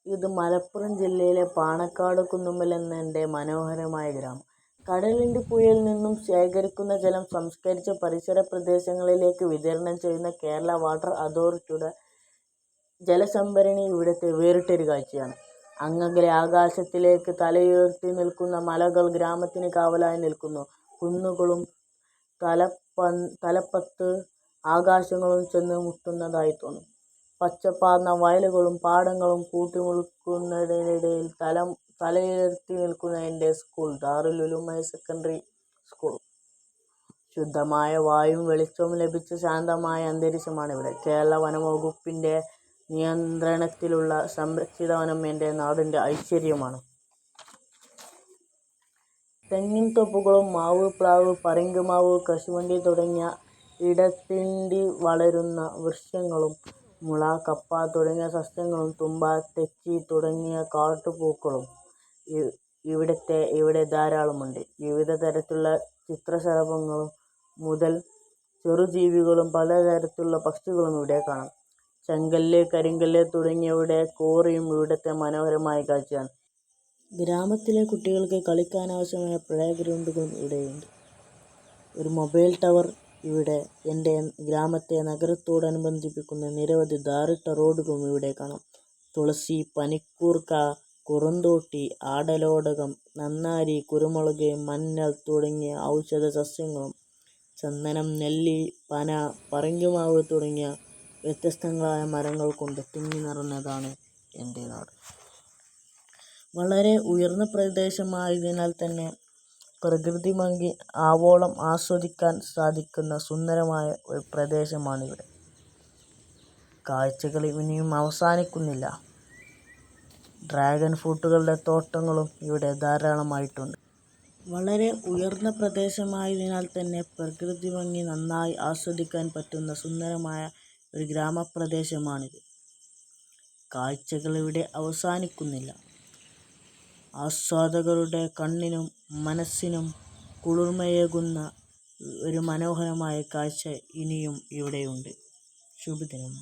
ഇത് മലപ്പുറം ജില്ലയിലെ പാണക്കാട് കുന്നുമ്മൽ എന്ന മനോഹരമായ ഗ്രാമം. കടലിന്റെ പുഴയിൽ നിന്നും ശേഖരിക്കുന്ന ജലം സംസ്കരിച്ച് പരിസര പ്രദേശങ്ങളിലേക്ക് വിതരണം ചെയ്യുന്ന കേരള വാട്ടർ അതോറിറ്റിയുടെ ജലസംഭരണി ഇവിടുത്തെ വേറിട്ടൊരു കാഴ്ചയാണ്. അങ്ങകലെ ആകാശത്തിലേക്ക് തലയുയർത്തി നിൽക്കുന്ന മലകൾ ഗ്രാമത്തിന് കാവലായി നിൽക്കുന്നു. കുന്നുകളും തലപ്പത്ത് ആകാശങ്ങളും ചെന്ന് മുട്ടുന്നതായി തോന്നും. പച്ചപ്പാർന്ന വയലുകളും പാടങ്ങളും കൂട്ടിമുട്ടുന്നതിനിടയിൽ തലയുയർത്തി നിൽക്കുന്ന എൻ്റെ സ്കൂൾ, ദാറുൽ ഉലൂം ഹയർ സെക്കൻഡറി സ്കൂൾ. ശുദ്ധമായ വായുവും വെളിച്ചവും ലഭിച്ച ശാന്തമായ അന്തരീക്ഷമാണിവിടെ. കേരള വനംവകുപ്പിന്റെ നിയന്ത്രണത്തിലുള്ള സംരക്ഷിത വനം എൻ്റെ നാടിന്റെ ഐശ്വര്യമാണ്. തെങ്ങിൻതോപ്പുകളും മാവ്, പ്ലാവ്, പറങ്കിമാവ്, കശുവണ്ടി തുടങ്ങിയ ഇടതിണ്ടി വളരുന്ന വൃക്ഷങ്ങളും മുള, കപ്പ തുടങ്ങിയ സസ്യങ്ങളും തുമ്പ, തെച്ചി തുടങ്ങിയ കാട്ടുപൂക്കളും ഇവിടെ ധാരാളമുണ്ട്. വിവിധ തരത്തിലുള്ള ചിത്രശലഭങ്ങൾ മുതൽ ചെറുജീവികളും പലതരത്തിലുള്ള പക്ഷികളും ഇവിടെ കാണാം. ചെങ്കല്ല്, കരിങ്കല്ല് തുടങ്ങിയവയുടെ ക്വാറിയും ഇവിടുത്തെ മനോഹരമായ കാഴ്ചയാണ്. ഗ്രാമത്തിലെ കുട്ടികൾക്ക് കളിക്കാനാവശ്യമായ പ്ലേ ഗ്രൗണ്ടുകളും ഇവിടെയുണ്ട്. ഒരു മൊബൈൽ ടവർ ഇവിടെ. എൻ്റെ ഗ്രാമത്തെ നഗരത്തോടനുബന്ധിപ്പിക്കുന്ന നിരവധി ടാറിട്ട റോഡുകളും ഇവിടെ കാണാം. തുളസി, പനിക്കൂർക്ക, കുറുന്തോട്ടി, ആടലോടകം, നന്നാരി, കുരുമുളക്, മഞ്ഞൾ തുടങ്ങിയ ഔഷധ സസ്യങ്ങളും ചന്ദനം, നെല്ലി, പന, പറങ്കിമാവ് തുടങ്ങിയ വ്യത്യസ്തങ്ങളായ മരങ്ങൾ കൊണ്ട് തിങ്ങി നിറഞ്ഞതാണ് എൻ്റെ നാട്. വളരെ ഉയർന്ന പ്രദേശമായതിനാൽ തന്നെ പ്രകൃതി ഭംഗി ആവോളം ആസ്വദിക്കാൻ സാധിക്കുന്ന സുന്ദരമായ ഒരു പ്രദേശമാണിവിടെ. കാഴ്ചകൾ ഇനിയും അവസാനിക്കുന്നില്ല. ഡ്രാഗൺ ഫ്രൂട്ടുകളുടെ തോട്ടങ്ങളും ഇവിടെ ധാരാളമായിട്ടുണ്ട്. വളരെ ഉയർന്ന പ്രദേശമായതിനാൽ തന്നെ പ്രകൃതി ഭംഗി നന്നായി ആസ്വദിക്കാൻ പറ്റുന്ന സുന്ദരമായ ഒരു ഗ്രാമപ്രദേശമാണിത്. കാഴ്ചകൾ ഇവിടെ അവസാനിക്കുന്നില്ല. ആസ്വാദകരുടെ കണ്ണിനും മനസ്സിനും കുളിർമയേകുന്ന ഒരു മനോഹരമായ കാഴ്ച ഇനിയും ഇവിടെയുണ്ട്. ശുഭദിനം.